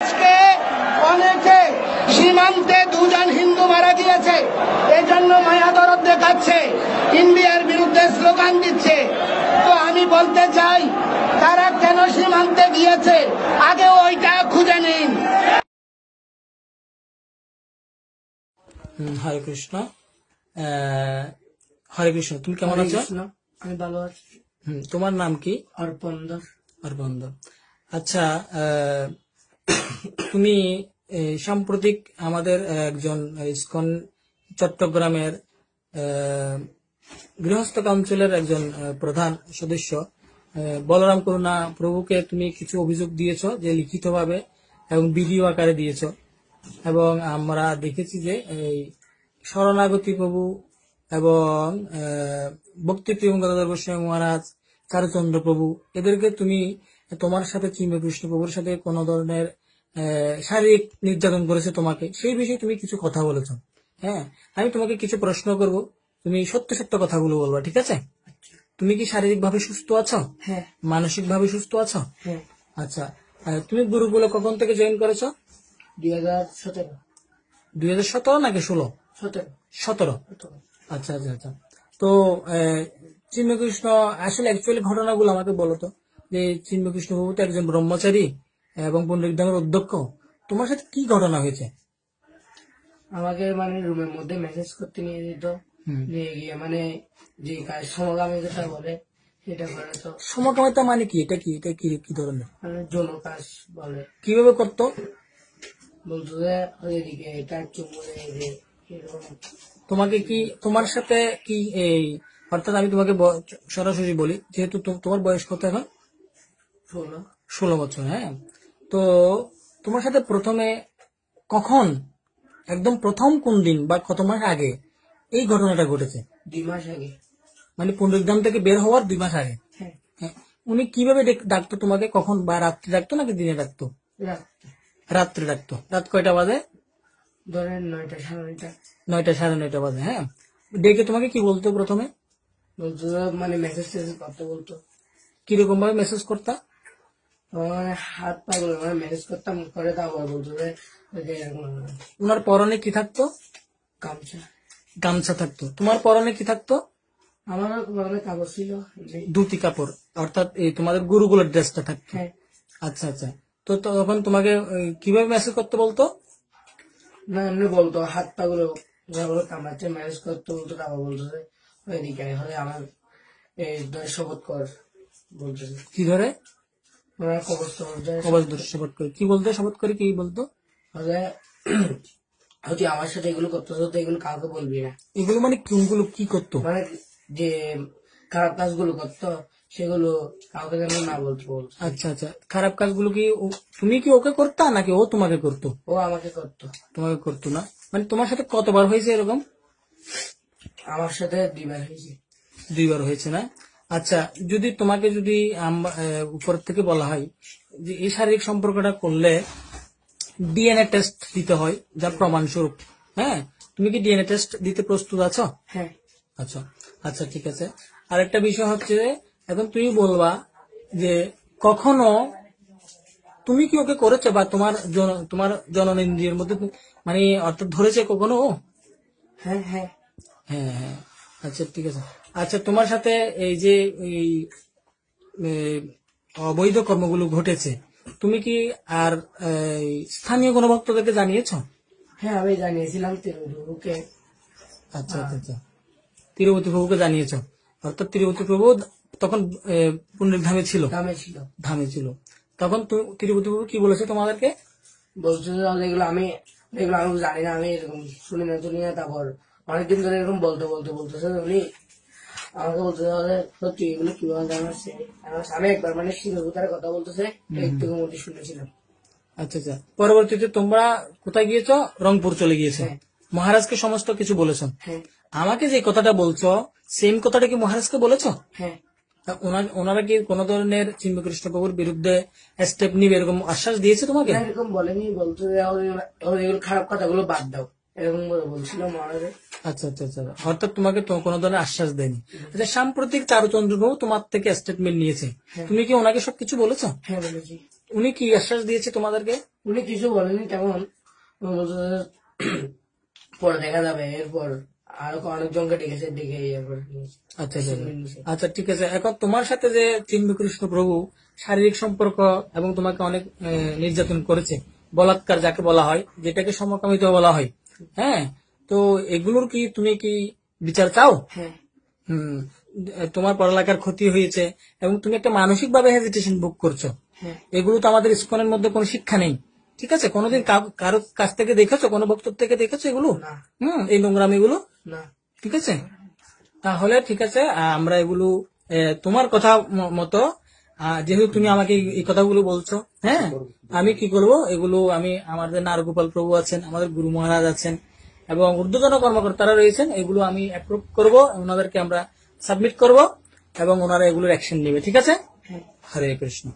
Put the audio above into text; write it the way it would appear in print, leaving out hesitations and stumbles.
আজকে অনেকে সীমান্তে দুজন হিন্দু মারা গিয়েছে, এই জন্য মায়া দরদ দেখাচ্ছে, ইন্ডিয়ার বিরুদ্ধে স্লোগান দিচ্ছে। তো আমি বলতে চাই, তারা কেন সীমান্তে গিয়েছে আগে ওইটা খুঁজে নিন। হরে কৃষ্ণ। হরে কৃষ্ণ। তুমি কেমন আছো? আমি ভালো আছি। তোমার নাম কি? অর্পন্দর। অর্পন্দর। আচ্ছা, তুমি সাম্প্রতিক আমাদের একজন ইসকন চট্টগ্রামের গৃহস্থ কাউন্সিলের একজন প্রধান সদস্য বলরাম করুণা প্রভুকে তুমি কিছু অভিযোগ দিয়েছ, যে লিখিতভাবে এবং ভিডিও আকারে দিয়েছ, এবং আমরা দেখেছি যে এই শরণাগতি প্রভু এবং ভক্তি প্রিয়ম গদাধর গোস্বামী মহারাজ, চারুচন্দ্র প্রভু, এদেরকে তুমি তোমার সাথে চিন্ময়কৃষ্ণ প্রভুর সাথে কোন ধরনের শারীরিক নির্যাতন করেছে তোমাকে, সেই বিষয়ে তুমি কিছু কথা বলেছ। হ্যাঁ, আমি তোমাকে কিছু প্রশ্ন করব, তুমি সত্য সত্য কথাগুলো বলবা, ঠিক আছে? তুমি কি শারীরিক ভাবে সুস্থ আছো? হ্যাঁ। মানসিক ভাবে সুস্থ আছো? হ্যাঁ। আচ্ছা, তুমি গুরুকুলে কখন থেকে জয়েন করেছো? 2017। 2017 নাকি 16? 17। আচ্ছা আচ্ছা আচ্ছা। তো চিন্ময়কৃষ্ণ আসলে অ্যাকচুয়ালি ঘটনাগুলো আমাকে বলো তো, যে চিন্ময়কৃষ্ণ বাবু তো একজন ব্রহ্মচারী এবং পণ্ডিত ধামের অধ্যক্ষ, তোমার সাথে কি ঘটনা হয়েছে? আমাকে মানে রুমের মধ্যে মেসেজ করতে নিয়ে যেত, নিয়ে গিয়ে মানে যে কাজ সমকামিতা বলে সেটা করে। তো সমকামিতা মানে কি? এটা কি ধরনের মানে যৌন কাজ বলে। কিভাবে করতো? বলতো যে এদিকে এটা চুমুলে এরকম। তোমাকে কি, তোমার সাথে কি এই, অর্থাৎ আমি তোমাকে সরাসরি বলি, যেহেতু তোমার বয়স কত এখন? 16 বছর। হ্যাঁ, তো তোমার সাথে প্রথমে কখন, একদম প্রথম কোন দিন বা কত মাস আগে এই ঘটনাটা ঘটেছে? 2 মাস আগে। মানে পুনরুদ্ধাম থেকে বের হওয়ার 2 মাস আগে। হ্যাঁ, উনি কিভাবে ডাকতো তোমাকে? কখন, বা রাত্রে ডাকতো নাকি দিনে ডাকতো? রাত্রে ডাকতো। রাত কয়টা বাজে? ধরেন 9টা, 9:30। 9টা, 9:30 বাজে। হ্যাঁ, ডেকে তোমাকে কি বলতো প্রথমে? বলতো মানে মেসেজ করতে বলতো। কিরকম ভাবে মেসেজ করতা? মানে হাত পা গুলো মানে মেসেজ করতাম, করে তারপর বলতো যে ওনার পরনে কি থাকতো? গামছা। গামছা থাকতো। তোমার পরনে কি থাকতো? আমার মানে কাগজ ছিল, ধুতি কাপড়, অর্থাৎ এই তোমাদের গুরুগুলোর ড্রেসটা থাকতো। আচ্ছা আচ্ছা। তো তখন তোমাকে কিভাবে মেসেজ করতে বলতো? না এমনি বলতো, হাত পা গুলো কামড়াচ্ছে, ম্যানেজ করতে বলতো। তারপর বলতো যে ওইদিকে হলে আমার এই শপথ কর বলতেছে। কি ধরে? শপথ করে কি বলতো? শপথ করে কি বলতো? হচ্ছে আমার সাথে এগুলো করতে হতো, এগুলো কাউকে বলবি না। এগুলো মানে কোনগুলো কি করতো? মানে যে খারাপ কাজগুলো করতো সেগুলো কাউকে যেন না বলতে বলতো। আচ্ছা আচ্ছা। খারাপ কাজগুলো কি তুমি কি ওকে করতা নাকি ও তোমাকে করতো? ও আমাকে করতো। তোমাকে করতো না? মানে তোমার সাথে কতবার হয়েছে এরকম? আমার সাথে 2 বার হয়েছে। 2 বার হয়েছে না? আচ্ছা, যদি তোমাকে যদি উপর থেকে বলা হয় যে এই শারীরিক সম্পর্কটা করলে ডিএনএ টেস্ট দিতে হয় যা প্রমাণস্বরূপ, হ্যাঁ, তুমি কি ডিএনএ টেস্ট দিতে প্রস্তুত আছো? হ্যাঁ। আচ্ছা আচ্ছা, ঠিক আছে। আর একটা বিষয় হচ্ছে, এখন তুমি বলবা যে কখনো তুমি কি ওকে করেছো, বা তোমার জননেন্দ্রিয়ের মধ্যে মানে অর্থাৎ ধরেছে কখনো ও? হ্যাঁ হ্যাঁ হ্যাঁ হ্যাঁ। আচ্ছা, ঠিক আছে। আচ্ছা, তোমার সাথে এই যে এই অবৈধ কর্মগুলো ঘটেছে, তুমি কি আর স্থানীয় কোনো ভক্তদেরকে জানিয়েছ? হ্যাঁ, আমি জানিয়েছিলাম তিরুপতিকে। আচ্ছা আচ্ছা আচ্ছা, তিরুপতি প্রভুকে জানিয়েছ। অর্থাৎ তিরুপতি প্রভু তখন পুণ্যের ধামে ছিল। ধামে ছিল তখন তিরুপতি প্রভু কি বলেছে তোমাদেরকে? বলছে এগুলো আমি জানি না, আমি এরকম শুনি না। তারপর অনেকদিন ধরে এরকম বলতেছে উনি আমাকে বলতে সত্যি এগুলো কিভাবে জানাচ্ছে। আমি একবার মানে শিরোভূতার কথা বলতেছে, একটু মধ্যে শুনেছিলাম। আচ্ছা আচ্ছা। পরবর্তীতে তোমরা কোথায় গিয়েছো? রংপুর চলে গিয়েছে। মহারাজকে সমস্ত কিছু বলেছ? আমাকে যে কথাটা বলছো সেম কথাটা কি মহারাজকে বলেছো? হ্যাঁ। ওনারা কি কোন ধরনের চিন্ময়কৃষ্ণ প্রভুর বিরুদ্ধে স্টেপ নিবে এরকম আশ্বাস দিয়েছে তোমাকে? এরকম বলেনি, বলতে এগুলো খারাপ কথাগুলো বাদ দাও এরকম বলছিল মহারাজ। আচ্ছা আচ্ছা আচ্ছা। অর্থাৎ তোমাকে কোন ধরনের আশ্বাস দেয়নি। আচ্ছা, সাম্প্রতিক চারুচন্দ্র প্রভু তোমার থেকে স্টেটমেন্ট নিয়েছে, তুমি কি ওনাকে সবকিছু বলেছো? হ্যাঁ বলেছি। উনি কি আশ্বাস দিয়েছে তোমাদেরকে? উনি কিছু বলেনি তেমন, উনি বলছে যে পরে দেখা যাবে, এরপর আরো অনেকজনকে ডেকেছে, ডেকে এরপর আচ্ছা আচ্ছা আচ্ছা, ঠিক আছে। এখন তোমার সাথে যে চিন্ময়কৃষ্ণ প্রভু শারীরিক সম্পর্ক এবং তোমাকে অনেক নির্যাতন করেছে, বলাৎকার যাকে বলা হয়, যেটাকে সমকামিতা বলা হয়, হ্যাঁ, তো এগুলোর কি তুমি কি বিচার চাও? হ্যাঁ। হুম, তোমার পড়ালেখার ক্ষতি হয়েছে এবং তুমি একটা মানসিক ভাবে হেজিটেশন ভোগ করছো, হ্যাঁ। এগুলো তো আমাদের ইসকনের মধ্যে কোনো শিক্ষা নেই, ঠিক আছে? কোনোদিন কারো কাছ থেকে দেখেছো, কোনো বক্তব্য থেকে দেখেছো এগুলো? না। এই নোংরামিগুলো, না। ঠিক আছে? তাহলে ঠিক আছে, আমরা এগুলো তোমার কথা মতো, যেহেতু তুমি আমাকে এই কথাগুলো বলছো, হ্যাঁ, আমি কি করব, এগুলো আমি আমাদের নারগোপাল প্রভু আছেন, আমাদের গুরু মহারাজ আছেন এবং ঊর্ধ্বতন কর্মকর্তারা রয়েছেন, এগুলো আমি অ্যাপ্রুভ করব, ওনাদেরকে আমরা সাবমিট করব এবং ওনারা এগুলোর অ্যাকশন নেবে, ঠিক আছে? হরে কৃষ্ণ।